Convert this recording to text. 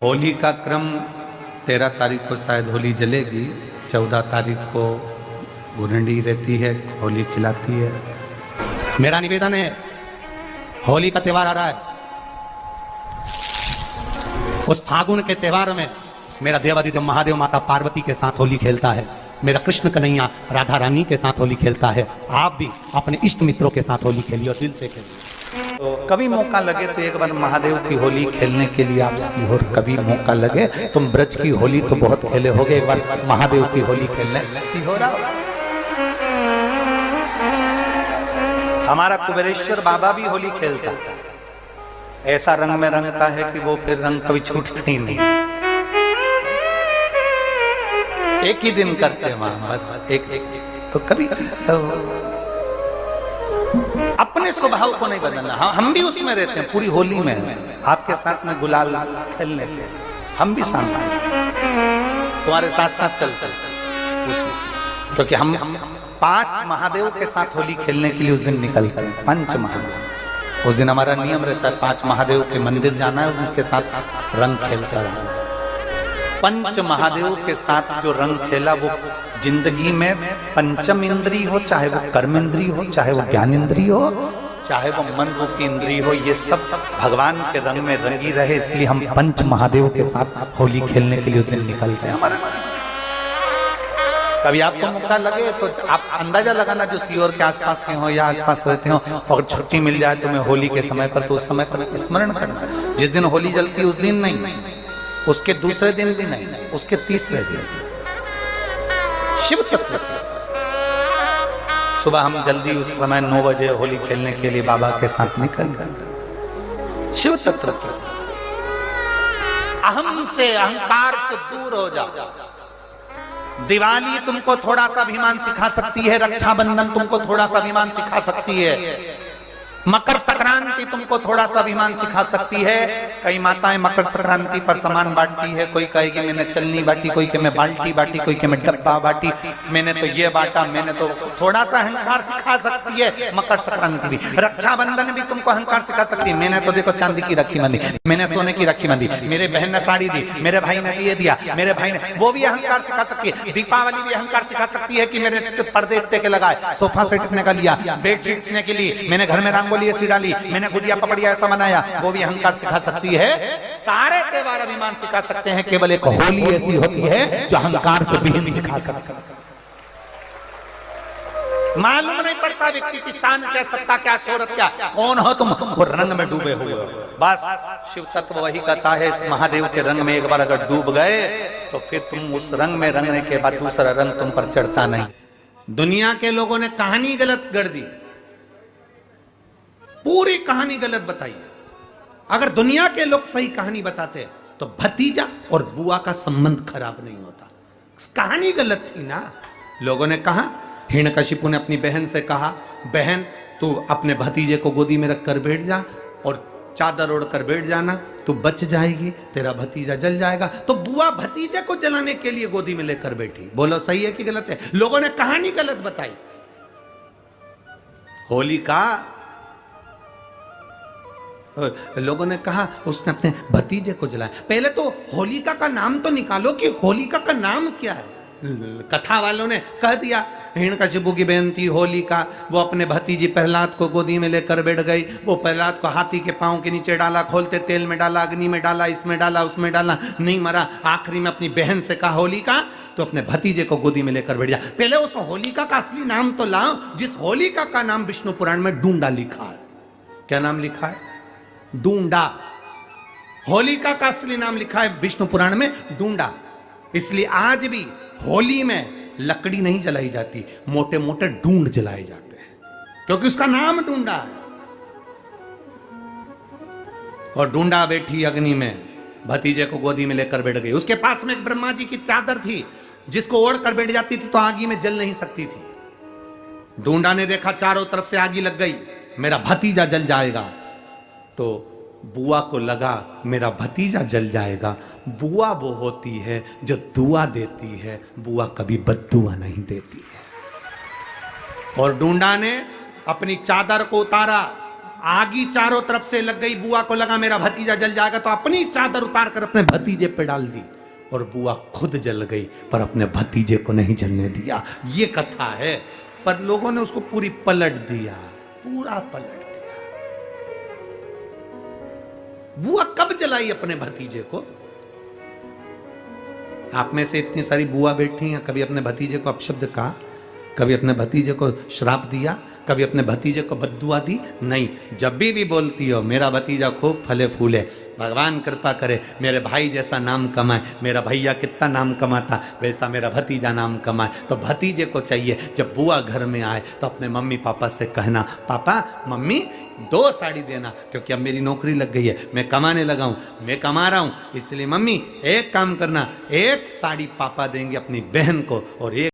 होली का क्रम 13 तारीख को शायद होली जलेगी, 14 तारीख को गुरंडी रहती है, होली खिलाती है। मेरा निवेदन है, होली का त्यौहार आ रहा है, उस फागुन के त्यौहार में मेरा देवादिदेव महादेव माता पार्वती के साथ होली खेलता है, मेरा कृष्ण कन्हैया राधा रानी के साथ होली खेलता है। आप भी अपने इष्ट मित्रों के साथ होली खेलिए और दिल से खेलिए। तो कभी मौका लगे तो एक बार महादेव की होली खेलने के लिए आप सीहोर, कभी मौका लगे, तुम ब्रज की होली तो बहुत खेले होगे, एक बार महादेव की होली खेलने सीहोर आओ। हमारा कुबेरेश्वर बाबा भी होली खेलता है, ऐसा रंग में रंगता है कि वो फिर रंग कभी छूटता ही नहीं। एक ही दिन करते हैं वहां, बस एक तो कभी अपने स्वभाव को नहीं बदलना। हम भी उसमें रहते हैं, पूरी होली में आपके साथ में गुलाल खेलने के हम भी सामने तुम्हारे साथ साथ चलते हैं, क्योंकि हम 5 महादेव के साथ होली खेलने के लिए उस दिन निकलते हैं। 5 महादेव, उस दिन हमारा नियम रहता है 5 महादेव के मंदिर जाना है, उनके साथ रंग खेल कर आना। 5 महादेव के साथ जो रंग खेला वो जिंदगी में पंचम इंद्री हो, चाहे वो कर्म इंद्री हो, चाहे वो ज्ञान इंद्री हो, चाहे वो मन रूपी इंद्री हो, ये सब भगवान के रंग में रंगी रहे, इसलिए हम 5 महादेव के साथ होली खेलने के लिए उस दिन निकलते हैं। हमारे कभी आपको मौका लगे तो आप अंदाजा लगाना, जो सीहोर के आसपास के हो या आसपास रहते हो, और छुट्टी मिल जाए तुम्हें होली के समय पर, तो उस समय पर स्मरण करना। जिस दिन होली जलती उस दिन नहीं, उसके दूसरे दिन भी नहीं, उसके तीसरे दिन शिव तत्व सुबह हम जल्दी उस समय 9 बजे होली खेलने के लिए बाबा के साथ निकल गए। शिव तत्व अहम से, अहंकार से दूर हो जाओ। दिवाली तुमको थोड़ा सा अभिमान सिखा सकती है, रक्षाबंधन तुमको थोड़ा सा अभिमान सिखा सकती है, मकर संक्रांति तुमको थोड़ा सा अभिमान सिखा सकती है। कई माताएं मकर संक्रांति पर सामान बांटती है, कोई कहेगी मैंने चलनी बांटी, कोई के मैं बाल्टी बांटी, कोई के मैं डब्बा बांटी, मैंने तो ये बांटा, मैंने तो थोड़ा सा अहंकार सिखा सकती है मकर संक्रांति भी। रक्षाबंधन भी तुमको अहंकार सिखा सकती है, मैंने तो देखो चांदी की राखी बांधी, मैंने सोने की राखी बांधी, मेरे बहन ने साड़ी दी, मेरे भाई ने ये दिया, मेरे भाई ने, वो भी अहंकार सिखा सकती है। दीपावली भी अहंकार सिखा सकती है कि मेरे पर्दे इतने के लगाए, सोफा सेट इतने का लिया, बेडशीट इतने के लिए, मैंने घर में रंगोली ऐसी डाली, मैंने गुजिया पपड़िया ऐसा बनाया, वो भी अहंकार सिखा सकती है। सारे त्यौहार अभिमान सिखा सकते हैं, केवल एक होली ऐसी होती है जो अहंकार से विहीन सिखा सकती है। मालूम नहीं पड़ता व्यक्ति की शान क्या, सत्ता क्या, शोहरत क्या, कौन हो तुम, वो रंग में डूबे हुए हो। बस शिव तत्व वही कहता है, इस महादेव के रंग में एक बार अगर डूब गए तो फिर तुम उस रंग में रंगने के बाद दूसरा रंग तुम पर चढ़ता नहीं। दुनिया के लोगों ने कहानी गलत गढ़ दी, पूरी कहानी गलत बताई। अगर दुनिया के लोग सही कहानी बताते तो भतीजा और बुआ का संबंध खराब नहीं होता। कहानी गलत थी ना। लोगों ने कहा, हिरण्यकशिपु ने अपनी बहन से कहा, बहन तू अपने भतीजे को गोदी में रख कर बैठ जा और चादर ओढ़ कर बैठ जाना, तू बच जाएगी, तेरा भतीजा जल जाएगा। तो बुआ भतीजे को जलाने के लिए गोदी में लेकर बैठी। बोलो सही है कि गलत है? लोगों ने कहानी गलत बताई। होली का लोगों ने कहा उसने अपने भतीजे को जलाया। पहले तो होलिका का नाम तो निकालो कि होलिका का नाम क्या है। कथा वालों ने कह दिया हिरण्यकशिपु की बहन थी होलिका, वो अपने भतीजी प्रहलाद को गोदी में लेकर बैठ गई। वो प्रहलाद को हाथी के पांव के नीचे डाला, खोलते तेल में डाला, अग्नि में डाला, इसमें डाला, उसमें डाला, नहीं मरा। आखिरी में अपनी बहन से कहा होलिका तो अपने भतीजे को गोदी में लेकर बैठ जा। पहले उस होलिका का असली नाम तो लाओ, जिस होलिका का नाम विष्णु पुराण में डूंडा लिखा है। क्या नाम लिखा है? डूंडा। होलिका का असली नाम लिखा है विष्णु पुराण में डूंडा। इसलिए आज भी होली में लकड़ी नहीं जलाई जाती, मोटे मोटे डूंड जलाए जाते हैं, क्योंकि उसका नाम डूंडा है। और डूंडा बैठी अग्नि में, भतीजे को गोदी में लेकर बैठ गई। उसके पास में एक ब्रह्मा जी की चादर थी, जिसको ओढ़ कर बैठ जाती थी तो आगी में जल नहीं सकती थी। डूंडा ने देखा चारों तरफ से आगी लग गई, मेरा भतीजा जल जाएगा। तो बुआ को लगा मेरा भतीजा जल जाएगा। बुआ वो होती है जो दुआ देती है, बुआ कभी बद्दुआ नहीं देती है। और डूंडा ने अपनी चादर को उतारा, आगी चारों तरफ से लग गई, बुआ को लगा मेरा भतीजा जल जाएगा, तो अपनी चादर उतार कर अपने भतीजे पे डाल दी और बुआ खुद जल गई पर अपने भतीजे को नहीं जलने दिया। ये कथा है, पर लोगों ने उसको पूरी पलट दिया, पूरा पलट दिया। बुआ कब जलाई अपने भतीजे को? आप में से इतनी सारी बुआ बैठी हैं, कभी अपने भतीजे को अपशब्द कहा? कभी अपने भतीजे को श्राप दिया? कभी अपने भतीजे को बद्दुआ दी? नहीं। जब भी बोलती हो मेरा भतीजा खूब फले फूले, भगवान कृपा करे मेरे भाई जैसा नाम कमाए, मेरा भैया कितना नाम कमाता वैसा मेरा भतीजा नाम कमाए, तो भतीजे को चाहिए जब बुआ घर में आए तो अपने मम्मी पापा से कहना, पापा मम्मी 2 साड़ी देना, क्योंकि अब मेरी नौकरी लग गई है, मैं कमाने लगा हूं, मैं कमा रहा हूं, इसलिए मम्मी एक काम करना, 1 साड़ी पापा देंगे अपनी बहन को और 1